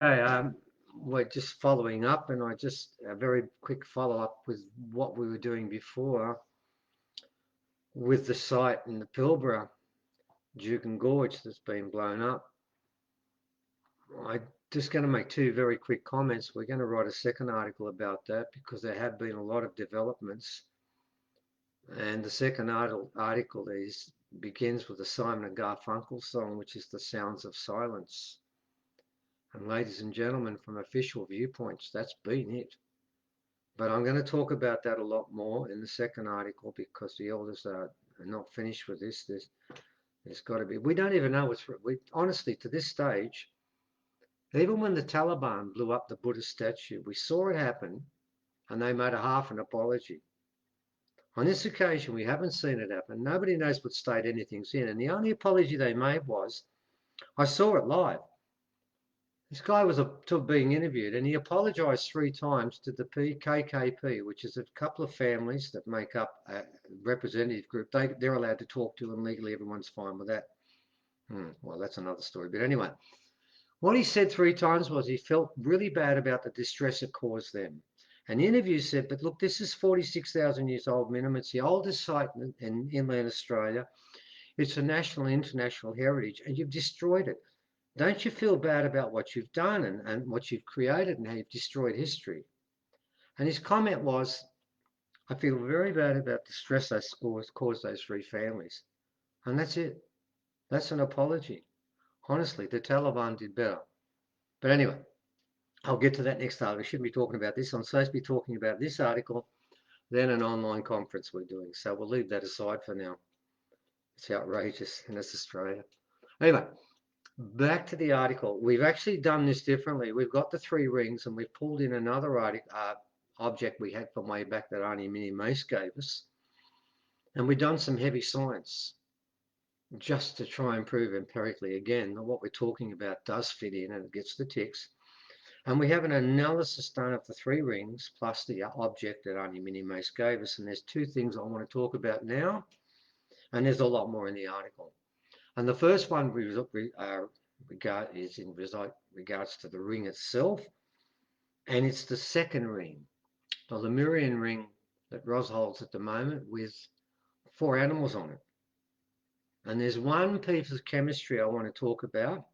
Hey, we're just following up, and I just a very quick follow up with what we were doing before with the site in the Pilbara, Juukan Gorge, that's been blown up. I'm just going to make two very quick comments. We're going to write a second article about that because there have been a lot of developments, and the second article begins with the Simon and Garfunkel song, which is "The Sounds of Silence." And ladies and gentlemen, from official viewpoints, that's been it. But I'm going to talk about that a lot more in the second article because the elders are not finished with this. There's got to be. We don't even know what's. We honestly, to this stage, even when the Taliban blew up the Buddha statue, we saw it happen, and they made a half an apology. On this occasion, we haven't seen it happen. Nobody knows what state anything's in, and the only apology they made was, "I saw it live." This guy was being interviewed, and he apologised three times to the KKP, which is a couple of families that make up a representative group. They're allowed to talk to, and legally everyone's fine with that. Well, that's another story. But anyway, what he said three times was he felt really bad about the distress it caused them. And the interview said, "But look, this is 46,000 years old minimum. It's the oldest site in inland Australia. It's a national and international heritage, and you've destroyed it. Don't you feel bad about what you've done and what you've created and how you've destroyed history?" And his comment was, "I feel very bad about the stress I caused those three families." And that's it. That's an apology. Honestly, the Taliban did better. But anyway, I'll get to that next article. I shouldn't be talking about this. I'm supposed to be talking about this article, then an online conference we're doing. So we'll leave that aside for now. It's outrageous, and it's Australia. Anyway, back to the article. We've actually done this differently. We've got the three rings, and we've pulled in another object we had from way back that Arnie Mini Mace gave us. And we've done some heavy science just to try and prove empirically again that what we're talking about does fit in and it gets the ticks. And we have an analysis done of the three rings plus the object that Arnie Mini Mace gave us. And there's two things I want to talk about now, and there's a lot more in the article. And the first one is in regards to the ring itself, and it's the second ring, the Lemurian ring that Ros holds at the moment with four animals on it. And there's one piece of chemistry I want to talk about,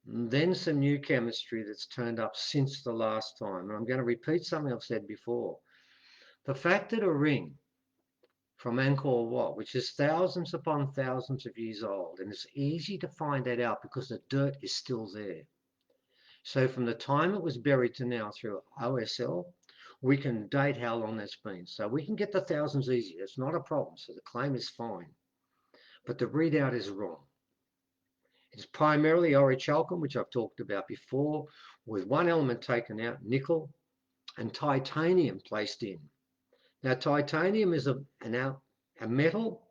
and then some new chemistry that's turned up since the last time. And I'm going to repeat something I've said before. The fact that a ring from Angkor Wat, which is thousands upon thousands of years old, and it's easy to find that out because the dirt is still there. So from the time it was buried to now through OSL, we can date how long that's been. So we can get the thousands easy. It's not a problem. So the claim is fine. But the readout is wrong. It's primarily orichalcum, which I've talked about before, with one element taken out, nickel, and titanium placed in. Now, titanium is a metal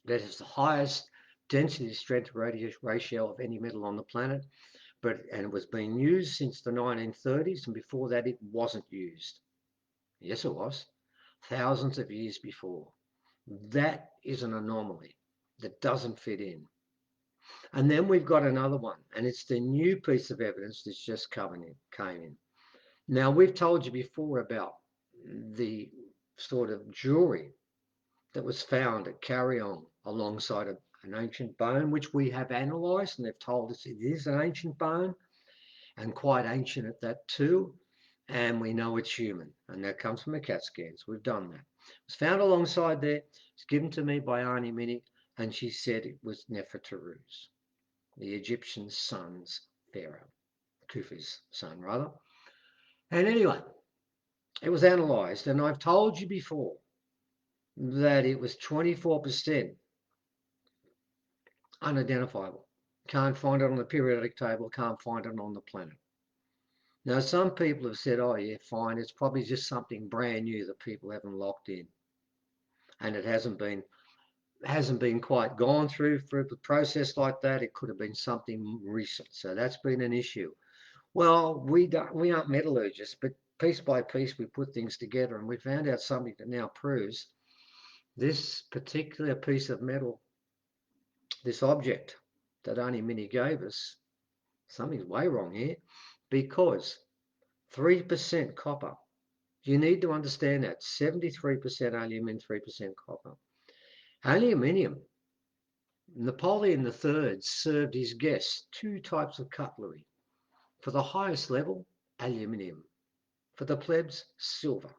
that has the highest density strength ratio of any metal on the planet, and it was being used since the 1930s, and before that it wasn't used. Yes, it was. Thousands of years before. That is an anomaly that doesn't fit in. And then we've got another one, and it's the new piece of evidence that's just came in. Now, we've told you before about the sort of jewelry that was found at Carrion alongside an ancient bone, which we have analysed, and they've told us it is an ancient bone, and quite ancient at that too. And we know it's human, and that comes from a CAT scans. We've done that. It was found alongside there. It's given to me by Arnie Mini, and she said it was Nefertaru's, the Egyptian son's pharaoh, Khufu's son, rather. And anyway, it was analysed, and I've told you before that it was 24% unidentifiable. Can't find it on the periodic table, can't find it on the planet. Now, some people have said, "Oh, yeah, fine, it's probably just something brand new that people haven't locked in, and it hasn't been quite gone through for the process like that. It could have been something recent, so that's been an issue." Well, we aren't metallurgists, but piece by piece we put things together, and we found out something that now proves this particular piece of metal, this object that Arnie Mini gave us, something's way wrong here. because 3% copper. You need to understand that 73% aluminium, 3% copper. Aluminium, Napoleon III served his guests two types of cutlery. For the highest level, aluminium. For the plebs, silver.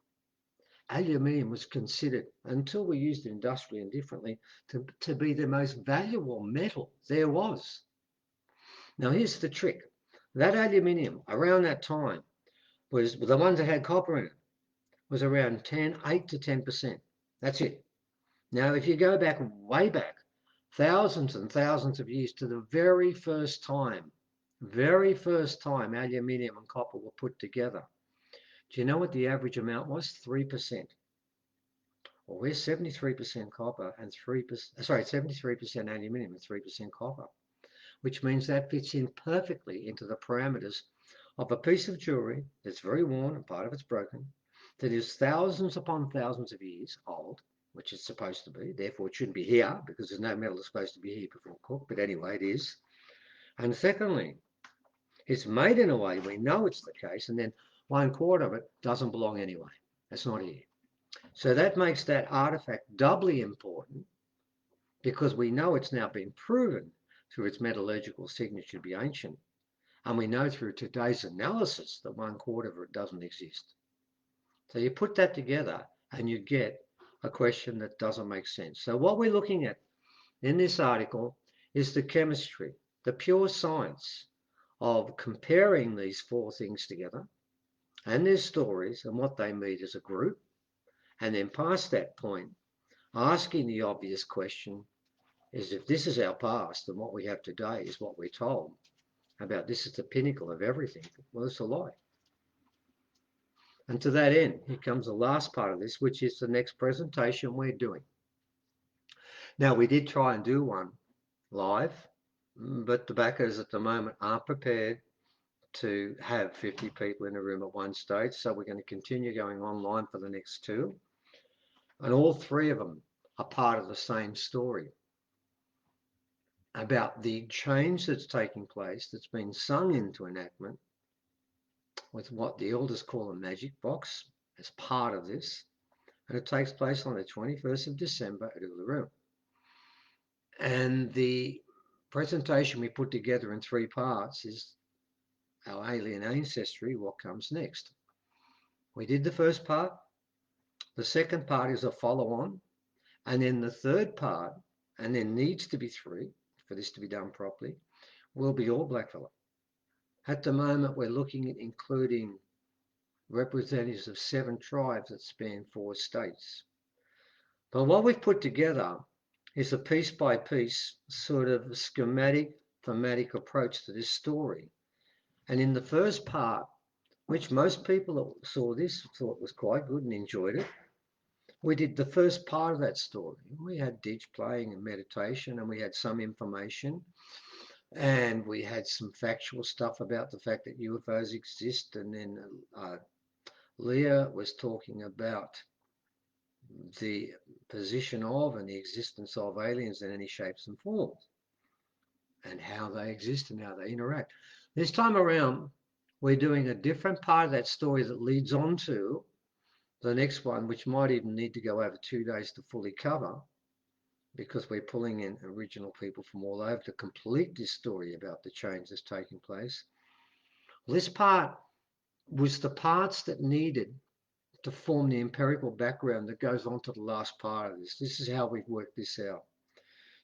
Aluminium was considered, until we used it industrially and differently, to be the most valuable metal there was. Now here's the trick. That aluminium, around that time, was the ones that had copper in it, was around 8 to 10%. That's it. Now, if you go back, way back, thousands and thousands of years to the very first time aluminium and copper were put together, do you know what the average amount was? 3%. Well, we're 73% copper and 3%, sorry, 73% aluminium and 3% copper, which means that fits in perfectly into the parameters of a piece of jewelry that's very worn and part of it's broken, that is thousands upon thousands of years old, which it's supposed to be. Therefore, it shouldn't be here because there's no metal that's supposed to be here before cooked. But anyway, it is. And secondly, it's made in a way we know it's the case, and then 1/4 of it doesn't belong anyway. It's not here. So that makes that artifact doubly important because we know it's now been proven through its metallurgical signature to be ancient. And we know through today's analysis that 1/4 of it doesn't exist. So you put that together and you get a question that doesn't make sense. So what we're looking at in this article is the chemistry, the pure science of comparing these four things together and their stories and what they mean as a group. And then past that point, asking the obvious question is, if this is our past and what we have today is what we're told about this is the pinnacle of everything, well, it's a lie. And to that end, here comes the last part of this, which is the next presentation we're doing. Now, we did try and do one live, but the backers at the moment aren't prepared to have 50 people in a room at one stage, so we're going to continue going online for the next two. And all three of them are part of the same story about the change that's taking place, that's been sung into enactment with what the elders call a magic box as part of this. And it takes place on the 21st of December at Uluru. And the presentation we put together in three parts is our alien ancestry, what comes next. We did the first part. The second part is a follow-on. And then the third part, and there needs to be three for this to be done properly, will be all blackfellow. At the moment, we're looking at including representatives of 7 tribes that span 4 states. But what we've put together is a piece-by-piece sort of schematic, thematic approach to this story. And in the first part, which most people that saw this thought was quite good and enjoyed it, we did the first part of that story. We had Ditch playing and meditation, and we had some information, and we had some factual stuff about the fact that UFOs exist, and then Leah was talking about the position of and the existence of aliens in any shapes and forms, and how they exist and how they interact. This time around, we're doing a different part of that story that leads on to the next one, which might even need to go over 2 days to fully cover, because we're pulling in original people from all over to complete this story about the change that's taking place. This part was the parts that needed to form the empirical background that goes on to the last part of this. This is how we've worked this out.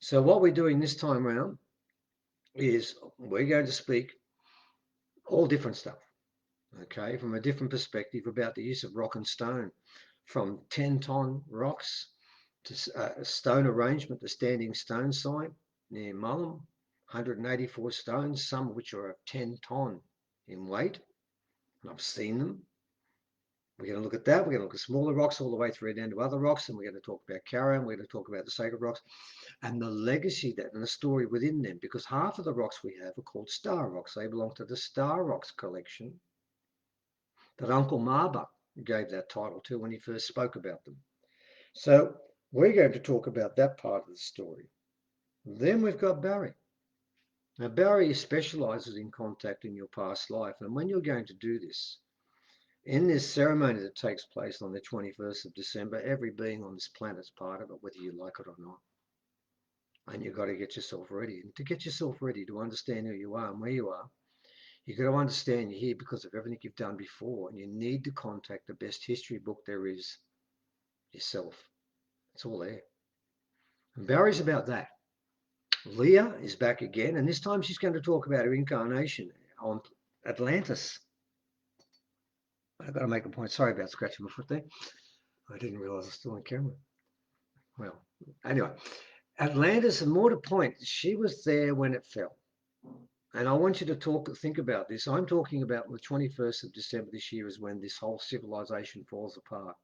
So what we're doing this time around is we're going to speak all different stuff, okay, from a different perspective about the use of rock and stone, from 10-ton rocks to a stone arrangement, the Standing Stone site near Mullum, 184 stones, some of which are 10-ton in weight, and I've seen them. We're going to look at that. We're going to look at smaller rocks all the way through down to other rocks, and we're going to talk about Karen. We're going to talk about the sacred rocks and the legacy that and the story within them, because half of the rocks we have are called star rocks. They belong to the Star Rocks collection that Uncle Marbach gave that title to when he first spoke about them. So we're going to talk about that part of the story. Then we've got Barry. Now, Barry specializes in contacting your past life, and when you're going to do this, in this ceremony that takes place on the 21st of December, every being on this planet is part of it, whether you like it or not. And you've got to get yourself ready. And to get yourself ready to understand who you are and where you are, you've got to understand you're here because of everything you've done before. And you need to contact the best history book there is, yourself. It's all there. And Barry's about that. Leah is back again, and this time she's going to talk about her incarnation on Atlantis. I've got to make a point. Sorry about scratching my foot there. I didn't realize I was still on camera. Well, anyway, Atlantis, and more to point, she was there when it fell. And I want you to think about this. I'm talking about the 21st of December this year is when this whole civilization falls apart.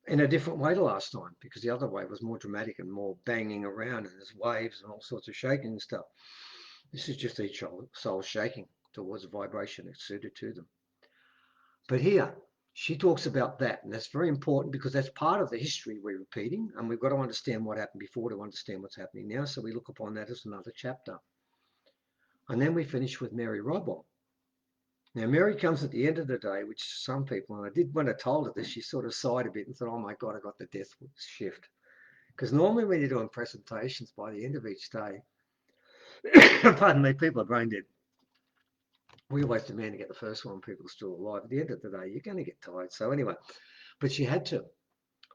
In a different way to last time, because the other way was more dramatic and more banging around, and there's waves and all sorts of shaking and stuff. This is just each soul shaking towards a vibration that's suited to them. But here, she talks about that, and that's very important because that's part of the history we're repeating, and we've got to understand what happened before to understand what's happening now. So we look upon that as another chapter. And then we finish with Mary Robble. Now, Mary comes at the end of the day, which some people, and I did when I told her this, she sort of sighed a bit and thought, oh my God, I got the death shift. Because normally when you're doing presentations by the end of each day, pardon me, people are brain dead. We always demand to get the first one, people are still alive. At the end of the day, you're going to get tired. So anyway, but she had to,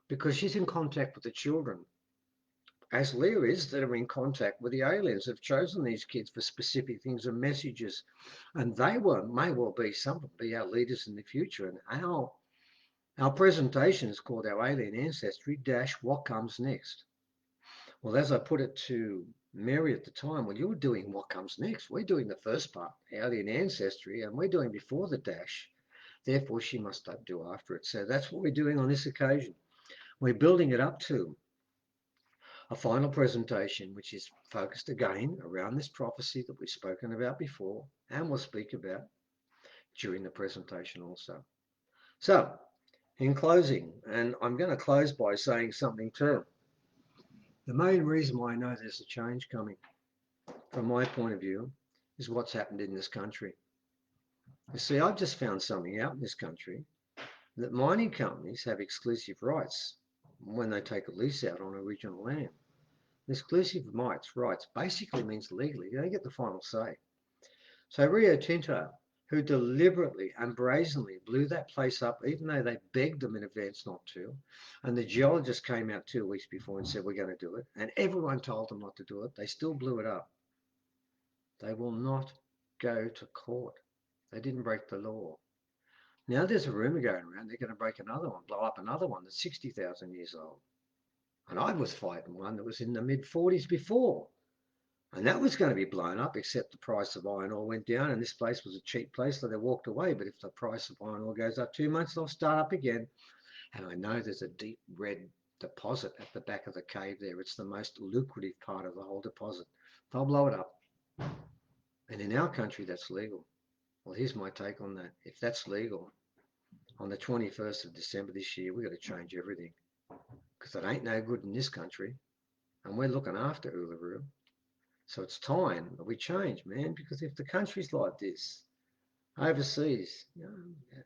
because she's in contact with the children, as Leah is, that are in contact with the aliens, have chosen these kids for specific things and messages. And they may well be some of be our leaders in the future. And our presentation is called Our Alien Ancestry Dash What Comes Next. Well, as I put it to Mary at the time, well, you're doing what comes next. We're doing the first part, alien ancestry, and we're doing before the dash. Therefore, she must do after it. So that's what we're doing on this occasion. We're building it up to a final presentation, which is focused again around this prophecy that we've spoken about before and we'll speak about during the presentation also. So, in closing, and I'm going to close by saying something too. The main reason why I know there's a change coming, from my point of view, is what's happened in this country. You see, I've just found something out in this country that mining companies have exclusive rights when they take a lease out on original land. Exclusive rights basically means legally, they get the final say. So Rio Tinto, who deliberately and brazenly blew that place up, even though they begged them in advance not to, and the geologist came out 2 weeks before and said, we're going to do it, and everyone told them not to do it, they still blew it up. They will not go to court. They didn't break the law. Now there's a rumor going around they're going to break another one, blow up another one that's 60,000 years old. And I was fighting one that was in the mid-40s before. And that was going to be blown up, except the price of iron ore went down, and this place was a cheap place, so they walked away. But if the price of iron ore goes up 2 months, they'll start up again. And I know there's a deep red deposit at the back of the cave there. It's the most lucrative part of the whole deposit. They'll blow it up. And in our country, that's legal. Well, here's my take on that. If that's legal, on the 21st of December this year, we've got to change everything. Because it ain't no good in this country. And we're looking after Uluru. So it's time that we change, man, because if the country's like this, overseas,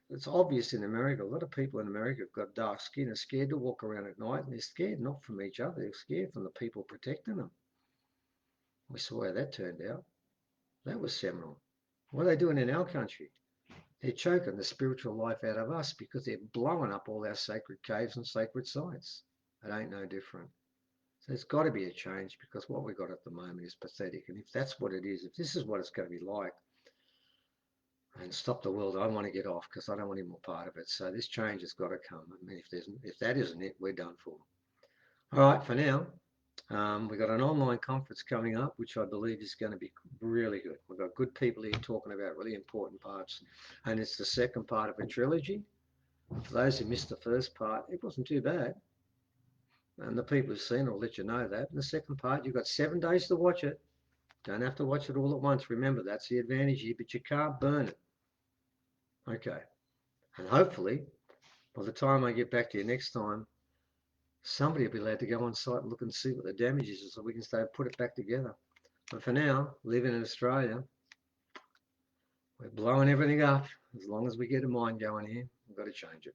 it's obvious in America. A lot of people in America have got dark skin, are scared to walk around at night, and they're scared not from each other, they're scared from the people protecting them. We saw how that turned out. That was seminal. What are they doing in our country? They're choking the spiritual life out of us because they're blowing up all our sacred caves and sacred sites. It ain't no different. So there's got to be a change because what we've got at the moment is pathetic. And if that's what it is, if this is what it's going to be like, and stop the world, I want to get off because I don't want any more part of it. So this change has got to come. I mean, if that isn't it, we're done for. All right, for now, we've got an online conference coming up, which I believe is going to be really good. We've got good people here talking about really important parts. And it's the second part of a trilogy. For those who missed the first part, it wasn't too bad. And the people who've seen it will let you know that. In the second part, you've got 7 days to watch it. Don't have to watch it all at once. Remember, that's the advantage here, but you can't burn it. Okay. And hopefully, by the time I get back to you next time, somebody will be allowed to go on site and look and see what the damage is so we can start put it back together. But for now, living in Australia, we're blowing everything up. As long as we get a mind going here, we've got to change it.